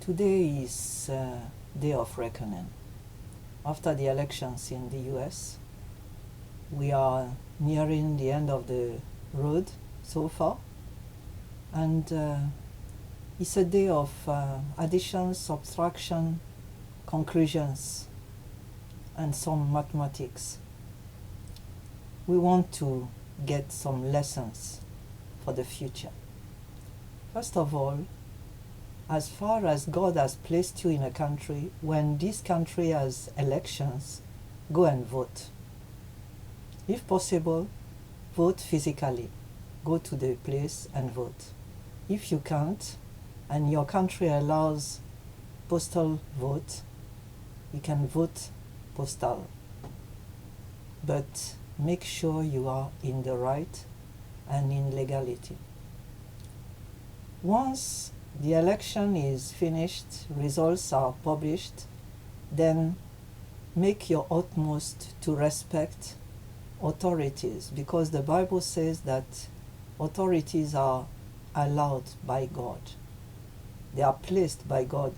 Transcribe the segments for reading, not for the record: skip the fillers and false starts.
Today is day of reckoning. After the elections in the US, we are nearing the end of the road so far, and it's a day of addition, subtraction, conclusions, and some mathematics. We want to get some lessons for the future. First of all, as far as God has placed you in a country, when this country has elections, go and vote. If possible, vote physically. Go to the place and vote. If you can't, and your country allows postal vote, you can vote postal. But make sure you are in the right and in legality. Once the election is finished, results are published, then make your utmost to respect authorities, because the Bible says that authorities are allowed by God. They are placed by God.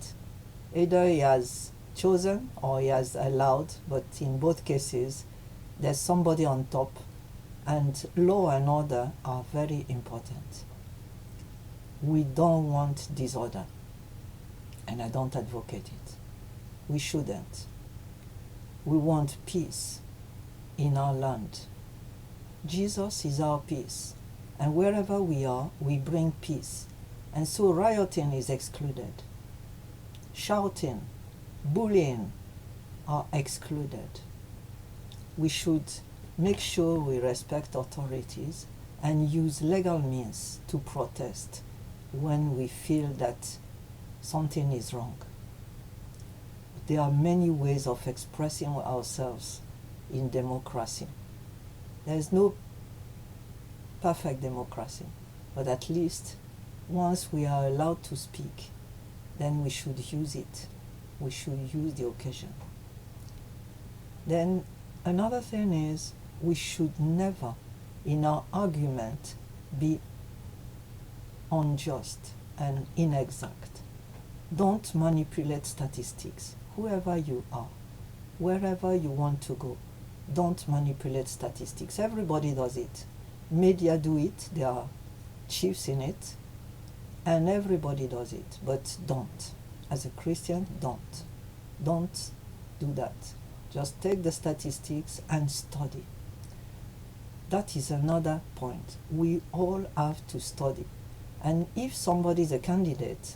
Either He has chosen or He has allowed, but in both cases, there's somebody on top, and law and order are very important. We don't want disorder, and I don't advocate it. We shouldn't. We want peace in our land. Jesus is our peace, and wherever we are, we bring peace. And so rioting is excluded. Shouting, bullying are excluded. We should make sure we respect authorities and use legal means to protest when we feel that something is wrong. There are many ways of expressing ourselves in democracy. There is no perfect democracy, but at least once we are allowed to speak, then we should use it. We should use the occasion. Then another thing is, we should never in our argument be unjust and inexact. Don't manipulate statistics. Whoever you are, wherever you want to go, don't manipulate statistics. Everybody does it. Media do it. There are chiefs in it. And everybody does it. But don't. As a Christian, don't. Don't do that. Just take the statistics and study. That is another point. We all have to study. And if somebody is a candidate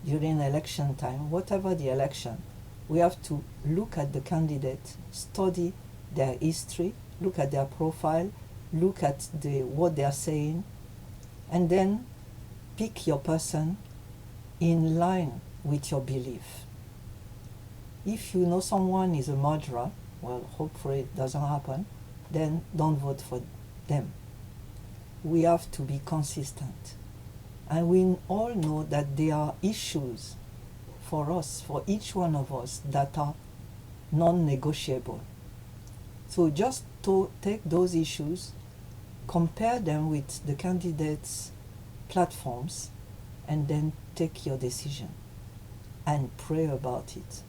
during election time, whatever the election, we have to look at the candidate, study their history, look at their profile, look at what they are saying, and then pick your person in line with your belief. If you know someone is a murderer, well, hopefully it doesn't happen, then don't vote for them. We have to be consistent. And we all know that there are issues for us, for each one of us, that are non-negotiable. So just to take those issues, compare them with the candidates' platforms, and then take your decision and pray about it.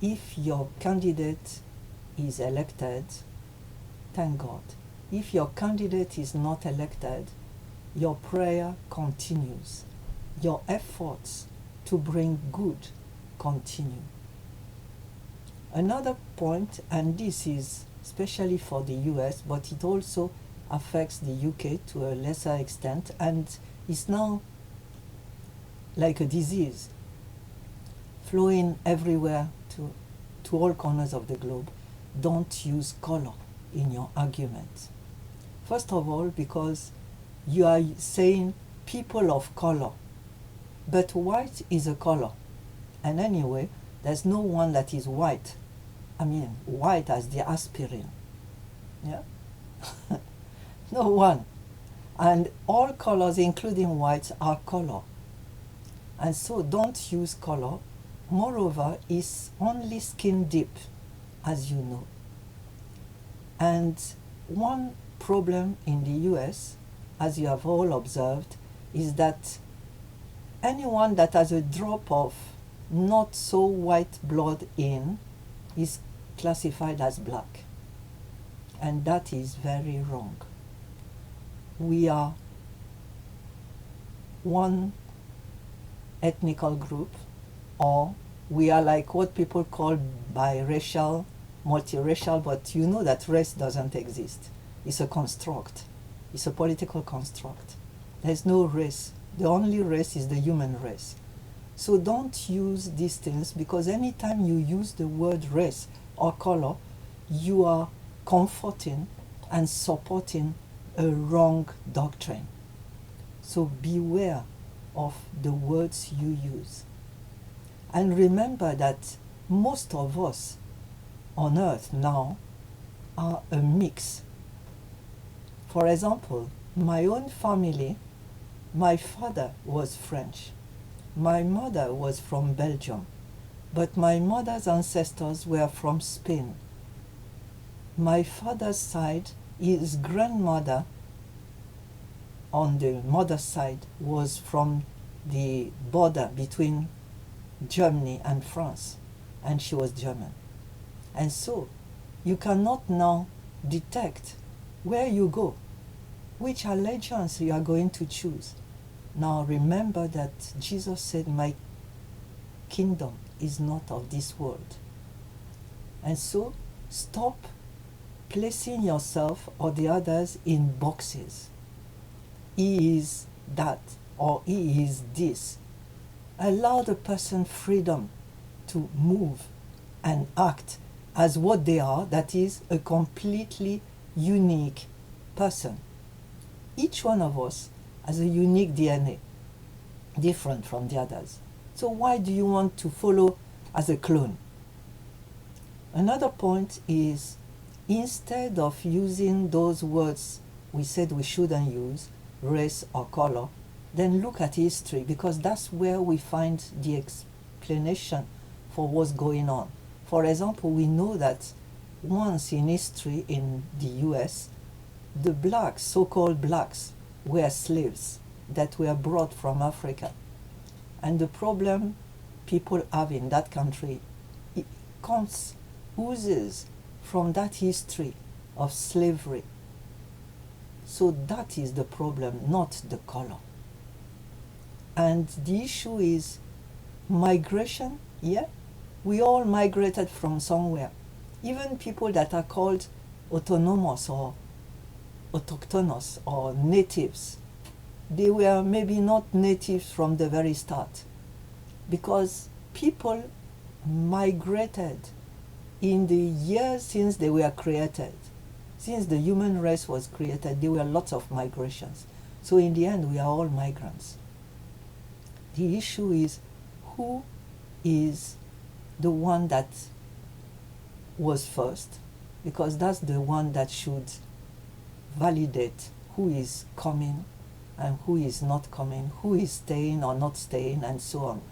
If your candidate is elected, thank God. If your candidate is not elected, your prayer continues. Your efforts to bring good continue. Another point, and this is especially for the US, but it also affects the UK to a lesser extent, and is now like a disease flowing everywhere to all corners of the globe. Don't use color in your argument. First of all, because you are saying people of color, but white is a color. And anyway, there's no one that is white. I mean, white as the aspirin. Yeah? No one. And all colors, including white, are color. And so don't use color. Moreover, it's only skin deep, as you know. And one problem in the US, as you have all observed, is that anyone that has a drop of not so white blood in is classified as black. And that is very wrong. We are one ethnical group, or we are like what people call biracial, multiracial, but you know that race doesn't exist. It's a construct. It's a political construct. There's no race. The only race is the human race. So don't use these things, because anytime you use the word race or color, you are comforting and supporting a wrong doctrine. So beware of the words you use. And remember that most of us on earth now are a mix. For example, my own family, my father was French. My mother was from Belgium, but my mother's ancestors were from Spain. My father's side, his grandmother on the mother's side was from the border between Germany and France, and she was German. And so you cannot now detect where you go, which allegiance you are going to choose. Now remember that Jesus said, my kingdom is not of this world. And so stop placing yourself or the others in boxes. He is that, or he is this. Allow the person freedom to move and act as what they are, that is a completely unique person. Each one of us has a unique DNA, different from the others. So why do you want to follow as a clone? Another point is, instead of using those words we said we shouldn't use, race or color, then look at history, because that's where we find the explanation for what's going on. For example, we know that once in history in the US, the blacks, so-called blacks, were slaves that were brought from Africa. And the problem people have in that country, it oozes from that history of slavery. So that is the problem, not the color. And the issue is migration. Yeah, we all migrated from somewhere. Even people that are called autonomous or autochthonous or natives, they were maybe not natives from the very start, because people migrated in the years since they were created. Since the human race was created, there were lots of migrations. So in the end, we are all migrants. The issue is, who is the one that was first? Because that's the one that should validate who is coming and who is not coming, who is staying or not staying, and so on.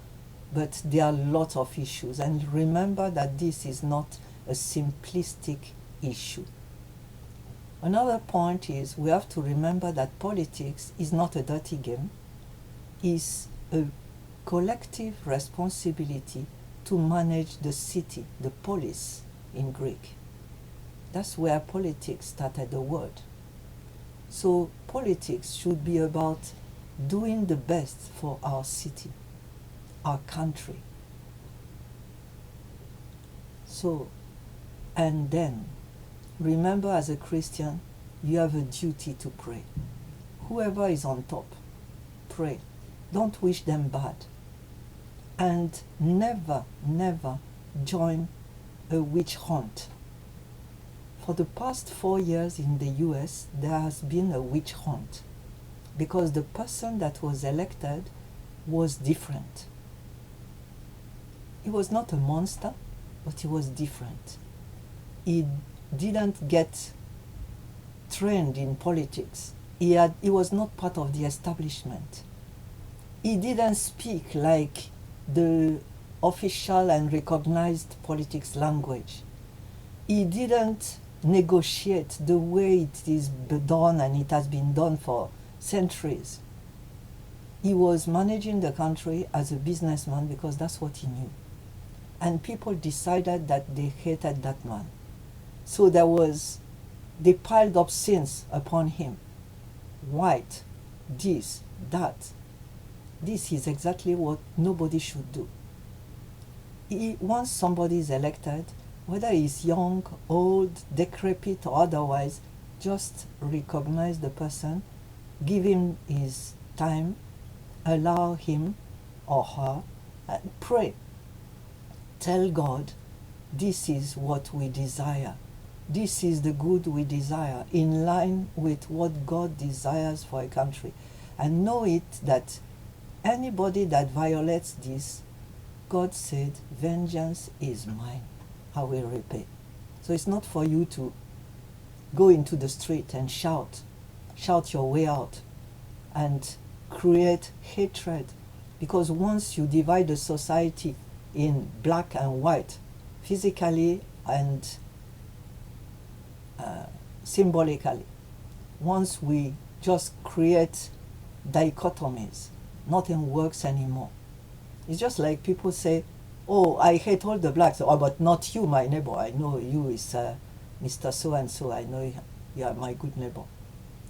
But there are lots of issues, and remember that this is not a simplistic issue. Another point is, we have to remember that politics is not a dirty game. It's a collective responsibility to manage the city, the polis in Greek. That's where politics started the word. So politics should be about doing the best for our city, our country. So, and then, remember, as a Christian, you have a duty to pray. Whoever is on top, pray. Don't wish them bad. And never, never join a witch hunt. For the past 4 years in the US, there has been a witch hunt, because the person that was elected was different. He was not a monster, but he was different. He didn't get trained in politics. He was not part of the establishment. He didn't speak like the official and recognized politics language. He didn't negotiate the way it is done, and it has been done for centuries. He was managing the country as a businessman because that's what he knew. And people decided that they hated that man. So they piled up sins upon him. White, this, that. This is exactly what nobody should do. Once somebody is elected, whether he's young, old, decrepit, or otherwise, just recognize the person, give him his time, allow him or her, and pray. Tell God, this is what we desire. This is the good we desire, in line with what God desires for a country. And know it that anybody that violates this, God said, vengeance is mine, I will repay. So it's not for you to go into the street and shout your way out and create hatred. Because once you divide the society in black and white, physically and symbolically, once we just create dichotomies, nothing works anymore. It's just like people say, oh, I hate all the blacks, oh, but not you, my neighbor. I know you is Mr. So-and-so. I know you are my good neighbor.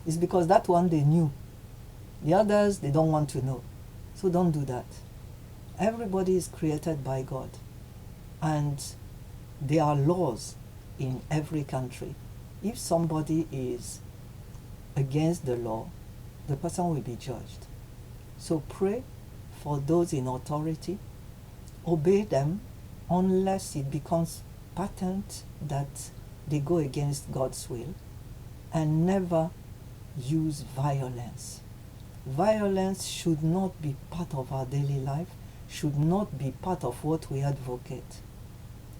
It's because that one they knew. The others, they don't want to know. So don't do that. Everybody is created by God. And there are laws in every country. If somebody is against the law, the person will be judged. So pray for those in authority. Obey them unless it becomes patent that they go against God's will. And never use violence. Violence should not be part of our daily life, should not be part of what we advocate.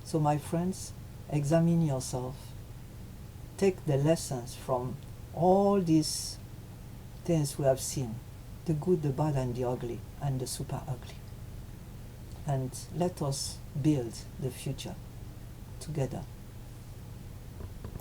So my friends, examine yourself. Take the lessons from all these things we have seen, the good, the bad, and the ugly, and the super ugly. And let us build the future together.